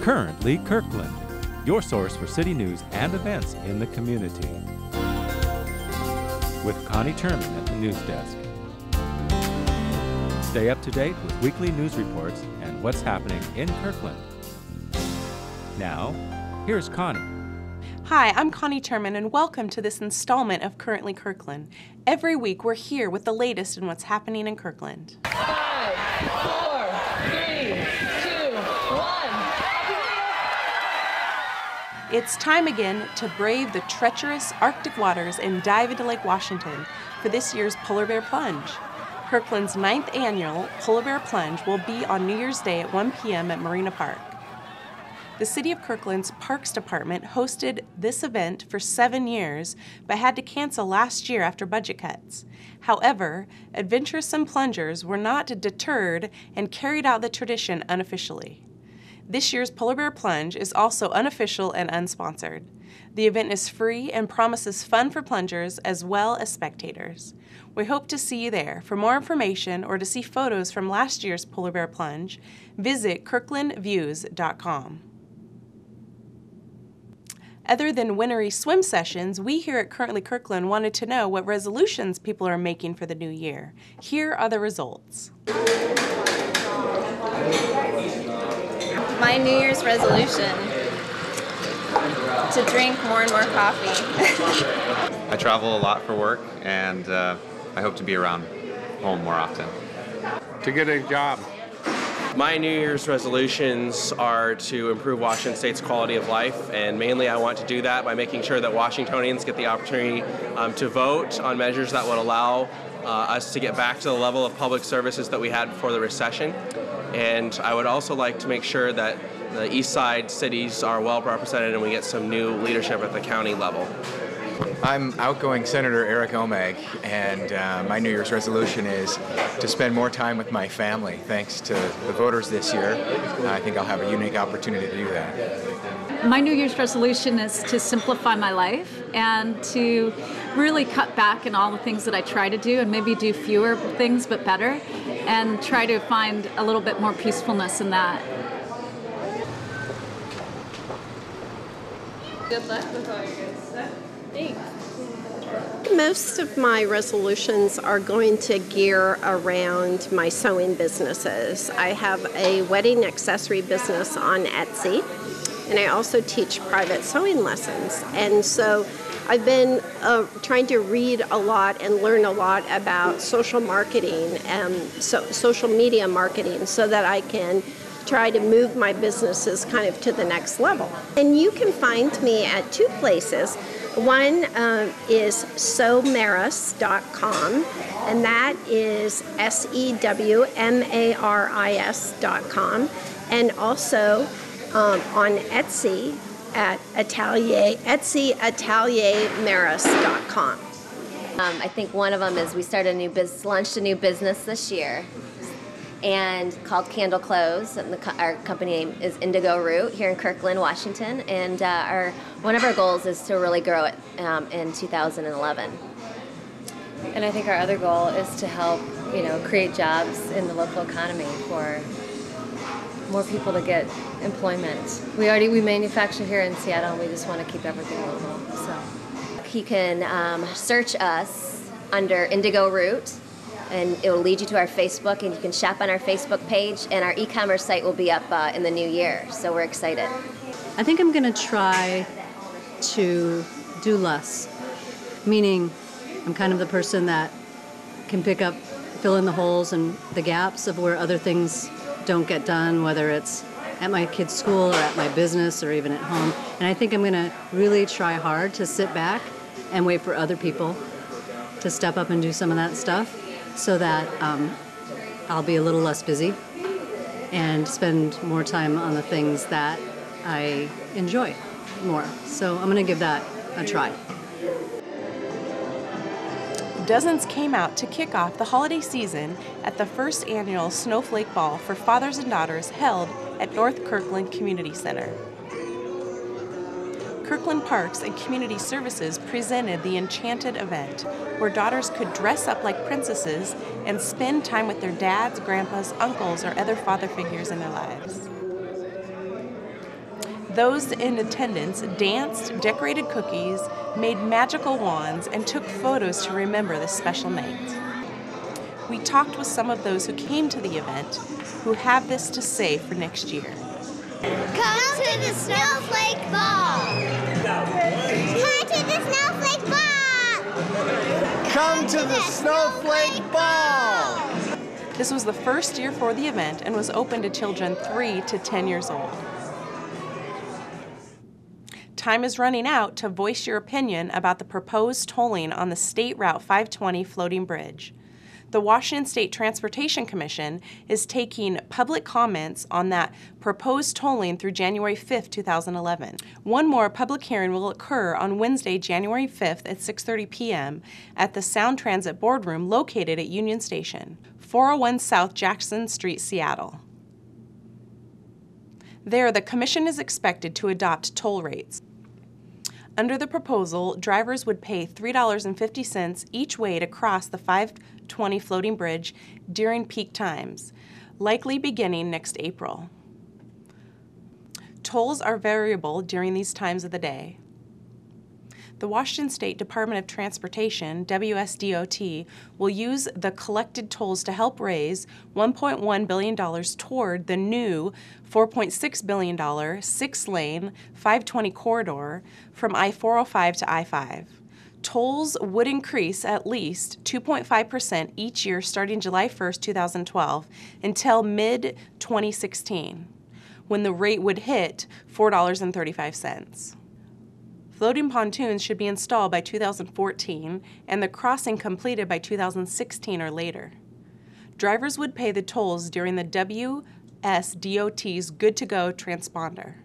Currently Kirkland, your source for city news and events in the community. With Connie Turman at the news desk. Stay up to date with weekly news reports and what's happening in Kirkland. Now, here's Connie. Hi, I'm Connie Turman, and welcome to this installment of Currently Kirkland. Every week, we're here with the latest in what's happening in Kirkland. 5, 4, 3, 2, 1. It's time again to brave the treacherous Arctic waters and dive into Lake Washington for this year's Polar Bear Plunge. Kirkland's 9th annual Polar Bear Plunge will be on New Year's Day at 1 p.m. at Marina Park. The City of Kirkland's Parks Department hosted this event for 7 years, but had to cancel last year after budget cuts. However, adventuresome plungers were not deterred and carried out the tradition unofficially. This year's Polar Bear Plunge is also unofficial and unsponsored. The event is free and promises fun for plungers as well as spectators. We hope to see you there. For more information or to see photos from last year's Polar Bear Plunge, visit kirklandviews.com. Other than wintry swim sessions, we here at Currently Kirkland wanted to know what resolutions people are making for the new year. Here are the results. My New Year's resolution, to drink more and more coffee. I travel a lot for work, and I hope to be around home more often. To get a job. My New Year's resolutions are to improve Washington State's quality of life, and mainly I want to do that by making sure that Washingtonians get the opportunity to vote on measures that would allow us to get back to the level of public services that we had before the recession. And I would also like to make sure that the east side cities are well represented and we get some new leadership at the county level. I'm outgoing Senator Eric Omeg, and my New Year's resolution is to spend more time with my family. Thanks to the voters this year, I think I'll have a unique opportunity to do that. My New Year's resolution is to simplify my life and to really cut back in all the things that I try to do and maybe do fewer things but better, and try to find a little bit more peacefulness in that. Good luck with all your good stuff. Thanks. Most of my resolutions are going to gear around my sewing businesses. I have a wedding accessory business on Etsy, and I also teach private sewing lessons. And so I've been trying to read a lot and learn a lot about social marketing and social media marketing so that I can try to move my businesses kind of to the next level. And you can find me at 2 places. One is sewmaris.com, and that is SEWMARIS.com, and also on Etsy at EtsyAtelierMaris.com. I think one of them is we started launched a new business this year, and called Candle Clothes, and our company name is Indigo Root here in Kirkland, Washington, and one of our goals is to really grow it in 2011. And I think our other goal is to help, create jobs in the local economy for more people to get employment. We manufacture here in Seattle, and we just want to keep everything local. So you can search us under Indigo Root, and it will lead you to our Facebook, and you can shop on our Facebook page, and our e-commerce site will be up in the new year, so we're excited. I think I'm going to try to do less, meaning I'm kind of the person that can fill in the holes and the gaps of where other things don't get done, whether it's at my kid's school or at my business or even at home. And I think I'm going to really try hard to sit back and wait for other people to step up and do some of that stuff, so that I'll be a little less busy and spend more time on the things that I enjoy more. So I'm going to give that a try. Dozens came out to kick off the holiday season at the first annual Snowflake Ball for fathers and daughters held at North Kirkland Community Center. Kirkland Parks and Community Services presented the Enchanted event, where daughters could dress up like princesses and spend time with their dads, grandpas, uncles, or other father figures in their lives. Those in attendance danced, decorated cookies, made magical wands, and took photos to remember this special night. We talked with some of those who came to the event who have this to say for next year. Come to the Snowflake Ball! Come to the Snowflake Ball! Come to the Snowflake Ball! This was the first year for the event and was open to children 3 to 10 years old. Time is running out to voice your opinion about the proposed tolling on the State Route 520 floating bridge. The Washington State Transportation Commission is taking public comments on that proposed tolling through January 5, 2011. One more public hearing will occur on Wednesday, January 5th at 6:30 p.m. at the Sound Transit Boardroom located at Union Station, 401 South Jackson Street, Seattle. There, the Commission is expected to adopt toll rates. Under the proposal, drivers would pay $3.50 each way to cross the 520 floating bridge during peak times, likely beginning next April. Tolls are variable during these times of the day. The Washington State Department of Transportation, WSDOT, will use the collected tolls to help raise $1.1 billion toward the new $4.6 billion 6-lane 520 corridor from I-405 to I-5. Tolls would increase at least 2.5% each year starting July 1, 2012 until mid-2016, when the rate would hit $4.35. Floating pontoons should be installed by 2014 and the crossing completed by 2016 or later. Drivers would pay the tolls during the WSDOT's Good-to-Go transponder.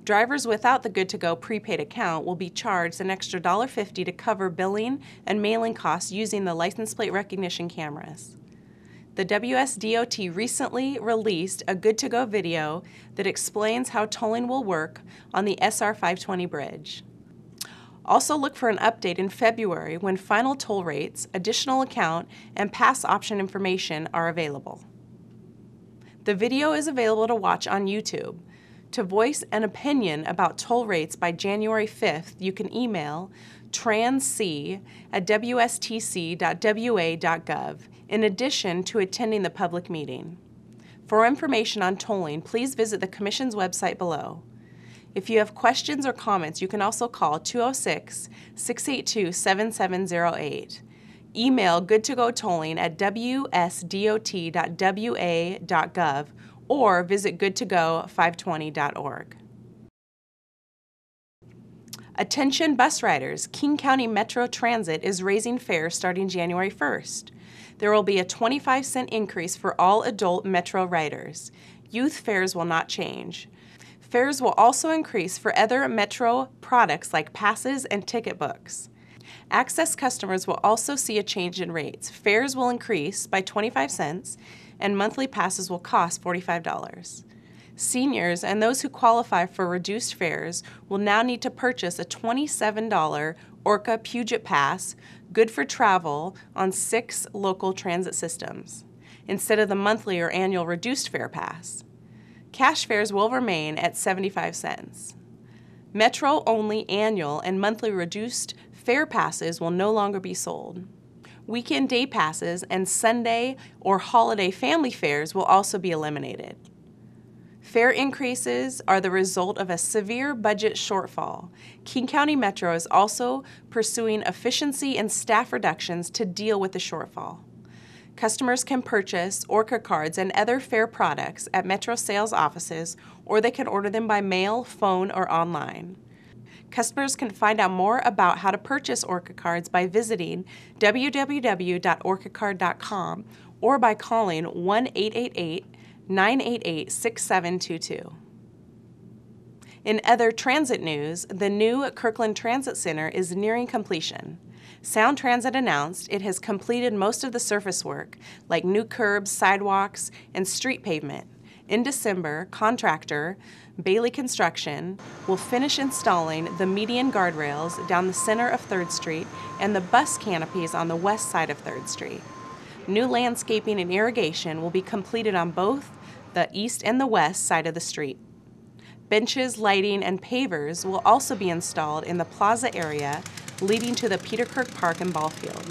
Drivers without the Good-to-Go prepaid account will be charged an extra $1.50 to cover billing and mailing costs using the license plate recognition cameras. The WSDOT recently released a Good-to-Go video that explains how tolling will work on the SR 520 bridge. Also look for an update in February when final toll rates, additional account, and pass option information are available. The video is available to watch on YouTube. To voice an opinion about toll rates by January 5th, you can email transc@wstc.wa.gov in addition to attending the public meeting. For information on tolling, please visit the Commission's website below. If you have questions or comments, you can also call 206-682-7708. Email goodtogotolling@wsdot.wa.gov or visit goodtogo520.org. Attention bus riders, King County Metro Transit is raising fares starting January 1st. There will be a 25-cent increase for all adult Metro riders. Youth fares will not change. Fares will also increase for other Metro products like passes and ticket books. Access customers will also see a change in rates. Fares will increase by 25 cents and monthly passes will cost $45. Seniors and those who qualify for reduced fares will now need to purchase a $27 Orca Puget Pass, good for travel on 6 local transit systems, instead of the monthly or annual reduced fare pass. Cash fares will remain at 75 cents. Metro-only annual and monthly reduced fare passes will no longer be sold. Weekend day passes and Sunday or holiday family fares will also be eliminated. Fare increases are the result of a severe budget shortfall. King County Metro is also pursuing efficiency and staff reductions to deal with the shortfall. Customers can purchase Orca cards and other fare products at Metro sales offices, or they can order them by mail, phone, or online. Customers can find out more about how to purchase Orca cards by visiting www.orcacard.com or by calling 1-888-988-6722. In other transit news, the new Kirkland Transit Center is nearing completion. Sound Transit announced it has completed most of the surface work, like new curbs, sidewalks, and street pavement. In December, contractor Bailey Construction will finish installing the median guardrails down the center of 3rd Street and the bus canopies on the west side of 3rd Street. New landscaping and irrigation will be completed on both the east and the west side of the street. Benches, lighting, and pavers will also be installed in the plaza area leading to the Peter Kirk Park and ball field.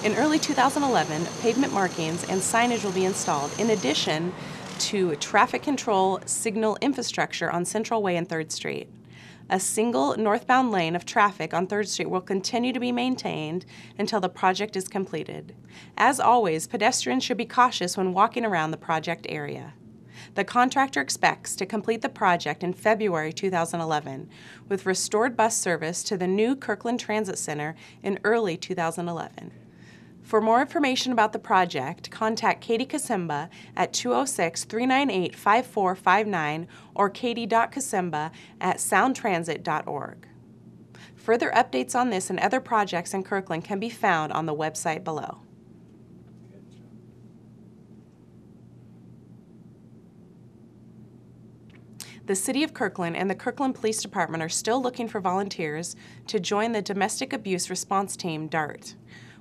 In early 2011, pavement markings and signage will be installed in addition to traffic control signal infrastructure on Central Way and 3rd Street. A single northbound lane of traffic on 3rd Street will continue to be maintained until the project is completed. As always, pedestrians should be cautious when walking around the project area. The contractor expects to complete the project in February 2011, with restored bus service to the new Kirkland Transit Center in early 2011. For more information about the project, contact Katie Kasimba at 206-398-5459 or katie.kasimba@soundtransit.org. Further updates on this and other projects in Kirkland can be found on the website below. The City of Kirkland and the Kirkland Police Department are still looking for volunteers to join the Domestic Abuse Response Team, DART.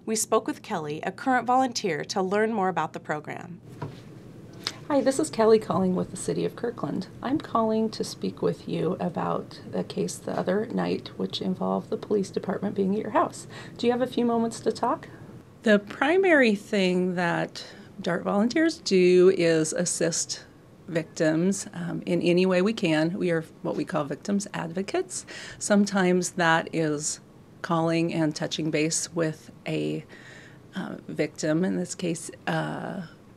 We spoke with Kelly, a current volunteer, to learn more about the program. Hi, this is Kelly calling with the City of Kirkland. I'm calling to speak with you about a case the other night which involved the police department being at your house. Do you have a few moments to talk? The primary thing that DART volunteers do is assist victims in any way we can. We are what we call victims advocates. Sometimes that is calling and touching base with a victim, in this case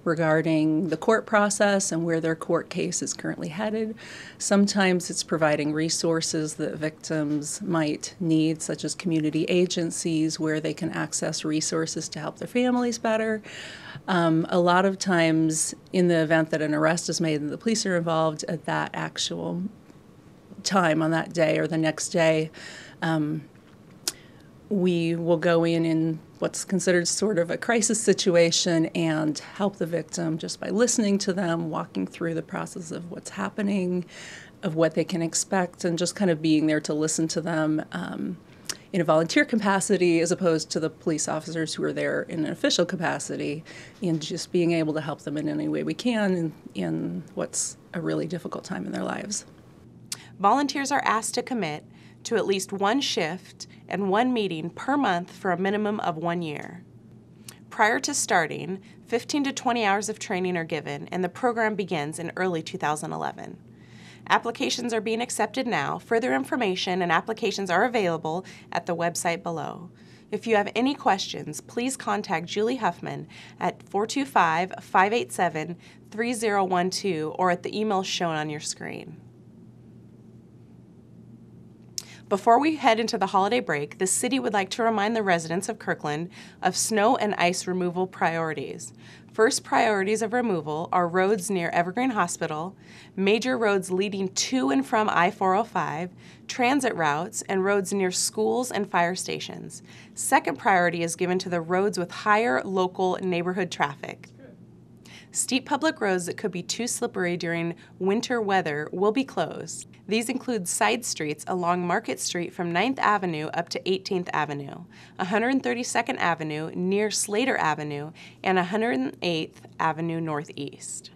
regarding the court process and where their court case is currently headed. Sometimes it's providing resources that victims might need, such as community agencies where they can access resources to help their families better. A lot of times, in the event that an arrest is made and the police are involved at that actual time on that day or the next day, we will go in what's considered sort of a crisis situation and help the victim just by listening to them, walking through the process of what's happening, of what they can expect, and just kind of being there to listen to them in a volunteer capacity as opposed to the police officers who are there in an official capacity, and just being able to help them in any way we can in what's a really difficult time in their lives. Volunteers are asked to commit to at least one shift and one meeting per month for a minimum of 1 year. Prior to starting, 15 to 20 hours of training are given, and the program begins in early 2011. Applications are being accepted now. Further information and applications are available at the website below. If you have any questions, please contact Julie Huffman at 425-587-3012 or at the email shown on your screen. Before we head into the holiday break, the city would like to remind the residents of Kirkland of snow and ice removal priorities. First priorities of removal are roads near Evergreen Hospital, major roads leading to and from I-405, transit routes, and roads near schools and fire stations. Second priority is given to the roads with higher local neighborhood traffic. Steep public roads that could be too slippery during winter weather will be closed. These include side streets along Market Street from 9th Avenue up to 18th Avenue, 132nd Avenue near Slater Avenue, and 108th Avenue Northeast.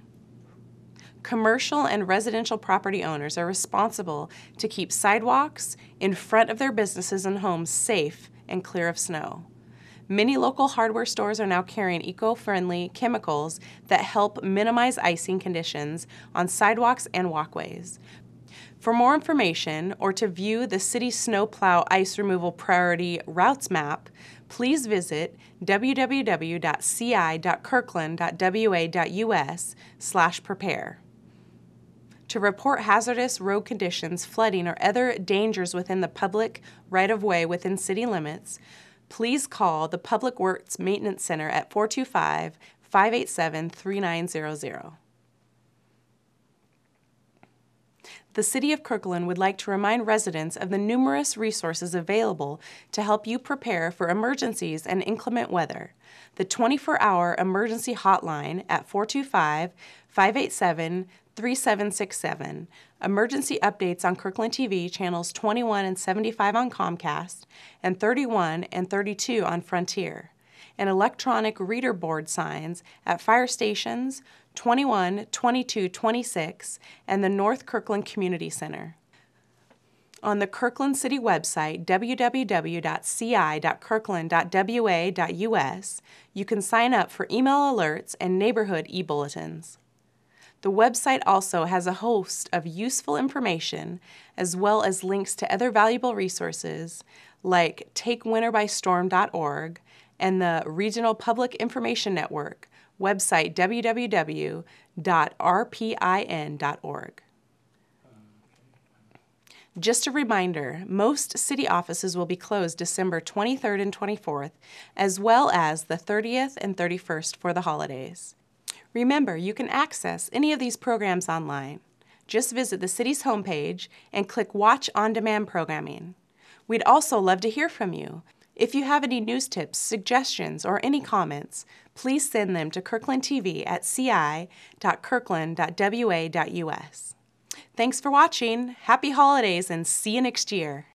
Commercial and residential property owners are responsible to keep sidewalks in front of their businesses and homes safe and clear of snow. Many local hardware stores are now carrying eco-friendly chemicals that help minimize icing conditions on sidewalks and walkways. For more information or to view the city snowplow ice removal priority routes map, please visit www.ci.kirkland.wa.us/prepare. To report hazardous road conditions, flooding, or other dangers within the public right-of-way within city limits, please call the Public Works Maintenance Center at 425-587-3900. The City of Kirkland would like to remind residents of the numerous resources available to help you prepare for emergencies and inclement weather. The 24-hour emergency hotline at 425-587-3767, emergency updates on Kirkland TV channels 21 and 75 on Comcast, and 31 and 32 on Frontier, and electronic reader board signs at fire stations, 21, 22, 26, and the North Kirkland Community Center. On the Kirkland City website, www.ci.kirkland.wa.us, you can sign up for email alerts and neighborhood e-bulletins. The website also has a host of useful information as well as links to other valuable resources like takewinterbystorm.org and the Regional Public Information Network website www.rpin.org. Just a reminder, most city offices will be closed December 23rd and 24th, as well as the 30th and 31st for the holidays. Remember, you can access any of these programs online. Just visit the city's homepage and click Watch On Demand Programming. We'd also love to hear from you. If you have any news tips, suggestions, or any comments, please send them to kirklandtv@ci.kirkland.wa.us. Thanks for watching. Happy holidays and see you next year.